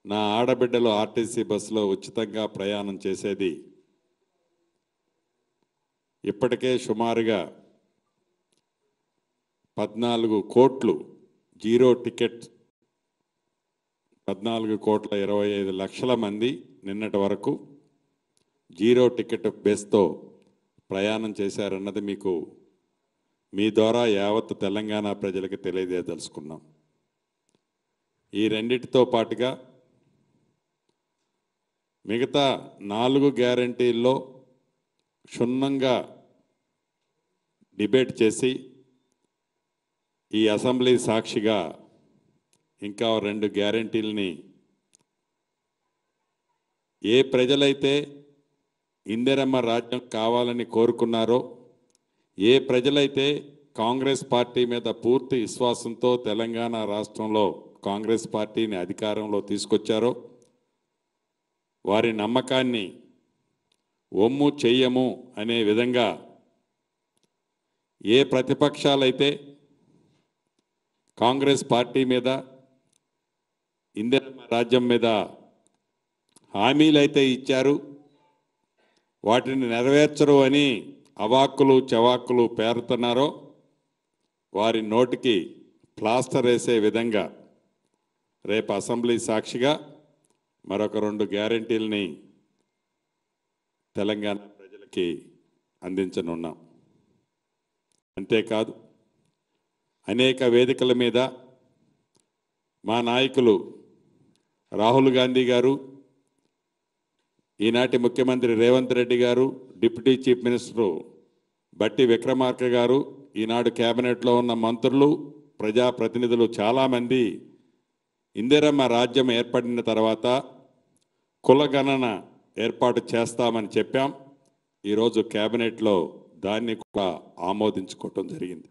నా ఆడబిడ్డలు ఆర్టీసీ బస్సులో ఉచితంగా ప్రయాణం చేసేది ఇప్పటికే సుమారుగా 14 కోట్లు జీరో టికెట్ 14,25,00,000 మంది నిన్నటి వరకు జీరో టికెట్ బేస్తో ప్రయాణం చేశారన్నది మీకు మీ ద్వారా యావత్ తెలంగాణ ప్రజలకు తెలియజేయదలుచుకున్నాం. ఈ రెండిటితో పాటుగా మిగతా 4 గ్యారంటీల్లో క్షుణ్ణంగా డిబేట్ చేసి ఈ అసెంబ్లీ సాక్షిగా ఇంకా 2 గ్యారంటీలని ఏ ప్రజలైతే ఇందిరమ్మ రాజ్యం కావాలని కోరుకున్నారో, ఏ ప్రజలైతే కాంగ్రెస్ పార్టీ మీద పూర్తి విశ్వాసంతో తెలంగాణ రాష్ట్రంలో కాంగ్రెస్ పార్టీని అధికారంలో తీసుకొచ్చారో వారి నమ్మకాన్ని ఒమ్ము చెయ్యము అనే విధంగా ఏ ప్రతిపక్షాలైతే కాంగ్రెస్ పార్టీ మీద ఇందిరమ్మ రాజ్యం మీద హామీలైతే ఇచ్చారు వాటిని నెరవేర్చరు అని అవాక్కులు చవాక్కులు పేరుతున్నారో వారి నోటికి ప్లాస్టర్ వేసే విధంగా రేపు అసెంబ్లీ సాక్షిగా మరొక 2 గ్యారంటీలని తెలంగాణ ప్రజలకి అందించనున్నాం. అంతేకాదు అనేక వేదికల మీద మా నాయకులు రాహుల్ గాంధీ గారు, ఈనాటి ముఖ్యమంత్రి రేవంత్ రెడ్డి గారు, డిప్యూటీ చీఫ్ మినిస్టరు బట్టి విక్రమార్క గారు, ఈనాడు కేబినెట్లో ఉన్న మంత్రులు, ప్రజాప్రతినిధులు చాలామంది ఇందిరమ్మ రాజ్యం ఏర్పడిన తర్వాత కులగణన ఏర్పాటు చేస్తామని చెప్పాం. ఈరోజు కేబినెట్లో దాన్ని కూడా ఆమోదించుకోవటం జరిగింది.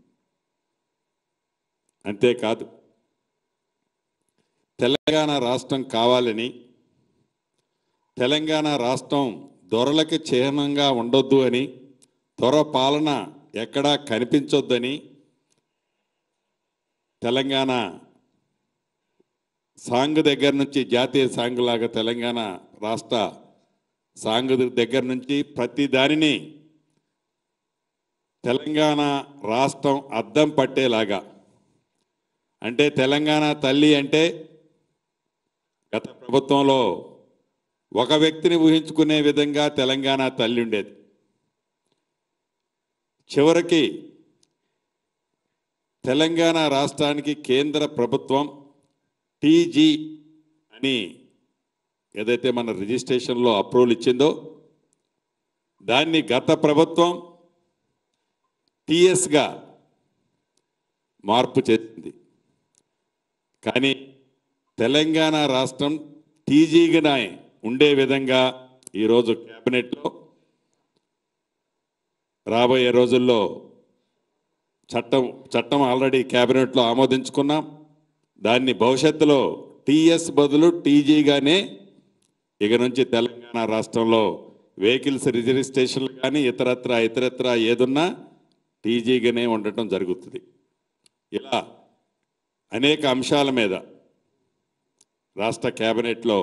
అంతేకాదు తెలంగాణ రాష్ట్రం కావాలని, తెలంగాణ రాష్ట్రం దొరలకి చిహ్నంగా ఉండొద్దు అని, దొర పాలన ఎక్కడా కనిపించొద్దని తెలంగాణ సాంగ్ దగ్గర నుంచి జాతీయ సాంగ్ లాగా తెలంగాణ రాష్ట్ర సాంగ్ దగ్గర నుంచి ప్రతి దానిని తెలంగాణ రాష్ట్రం అద్దం పట్టేలాగా, అంటే తెలంగాణ తల్లి అంటే గత ప్రభుత్వంలో ఒక వ్యక్తిని ఊహించుకునే విధంగా తెలంగాణ తల్లి ఉండేది. చివరికి తెలంగాణ రాష్ట్రానికి కేంద్ర ప్రభుత్వం టీజీ అని ఏదైతే మన రిజిస్ట్రేషన్లో అప్రూవల్ ఇచ్చిందో దాన్ని గత ప్రభుత్వం టీఎస్గా మార్పు చేసింది. కానీ తెలంగాణ రాష్ట్రం టీజీగా ఉండే విధంగా ఈరోజు కేబినెట్లో రాబోయే రోజుల్లో చట్టం ఆల్రెడీ కేబినెట్లో ఆమోదించుకున్నాం. దాన్ని భవిష్యత్తులో టీఎస్ బదులు టీజీగానే ఇక నుంచి తెలంగాణ రాష్ట్రంలో వెహికల్స్ రిజిస్ట్రేషన్లు కానీ ఇతరత్ర ఏదున్నా టీజీగానే ఉండటం జరుగుతుంది. ఇలా అనేక అంశాల మీద రాష్ట్ర కేబినెట్లో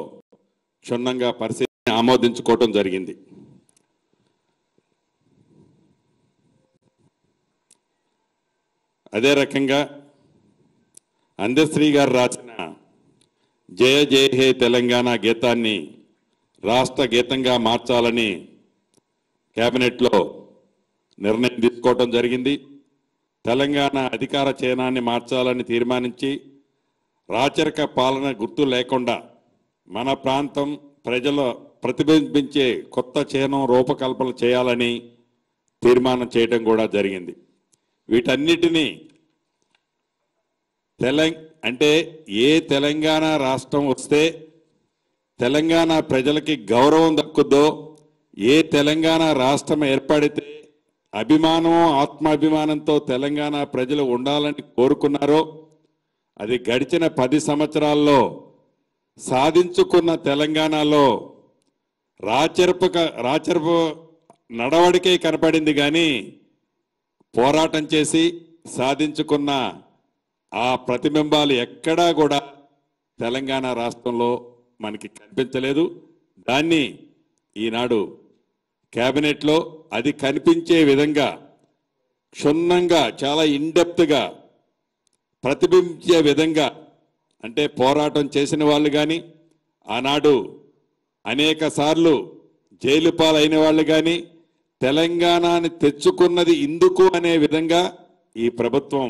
క్షుణ్ణంగా పరిశీలన ఆమోదించుకోవటం జరిగింది. అదే రకంగా అందశ్రీ గారు రాసిన జయ జయ హే తెలంగాణ గీతాన్ని రాష్ట్ర గీతంగా మార్చాలని కేబినెట్లో నిర్ణయం తీసుకోవటం జరిగింది. తెలంగాణ అధికార చిహ్నాన్ని మార్చాలని తీర్మానించి రాచరిక పాలన గుర్తు లేకుండా మన ప్రాంతం ప్రజల ప్రతిబింబించే కొత్త చిహ్నం రూపకల్పన చేయాలని తీర్మానం చేయడం కూడా జరిగింది. వీటన్నిటినీ అంటే ఏ తెలంగాణ రాష్ట్రం వస్తే తెలంగాణ ప్రజలకి గౌరవం దక్కుద్దో, ఏ తెలంగాణ రాష్ట్రం ఏర్పడితే అభిమానం ఆత్మాభిమానంతో తెలంగాణ ప్రజలు ఉండాలని కోరుకున్నారో అది గడిచిన 10 సంవత్సరాల్లో సాధించుకున్న తెలంగాణలో రాచరపు నడవడికే కనపడింది కానీ పోరాటం చేసి సాధించుకున్న ఆ ప్రతిబింబాలు ఎక్కడా కూడా తెలంగాణ రాష్ట్రంలో మనకి కనిపించలేదు. దాన్ని ఈనాడు కేబినెట్లో అది కనిపించే విధంగా క్షుణ్ణంగా చాలా ఇన్డెప్త్గా ప్రతిబింబించే విధంగా, అంటే పోరాటం చేసిన వాళ్ళు కానీ ఆనాడు అనేక సార్లు జైలు పాలైన వాళ్ళు కానీ తెలంగాణని తెచ్చుకున్నది ఇందుకు అనే విధంగా ఈ ప్రభుత్వం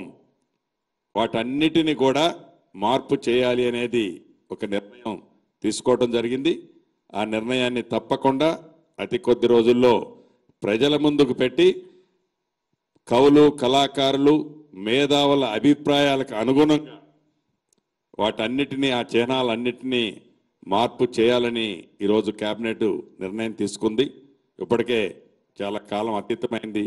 వాటన్నిటిని కూడా మార్పు చేయాలి అనేది ఒక నిర్ణయం తీసుకోవడం జరిగింది. ఆ నిర్ణయాన్ని తప్పకుండా అతి కొద్ది రోజుల్లో ప్రజల ముందుకు పెట్టి కవులు, కళాకారులు, మేధావుల అభిప్రాయాలకు అనుగుణంగా వాటన్నిటినీ, ఆ చిహ్నాలన్నిటినీ మార్పు చేయాలని ఈరోజు కేబినెట్ నిర్ణయం తీసుకుంది. ఇప్పటికే చాలా కాలం అతీతమైంది.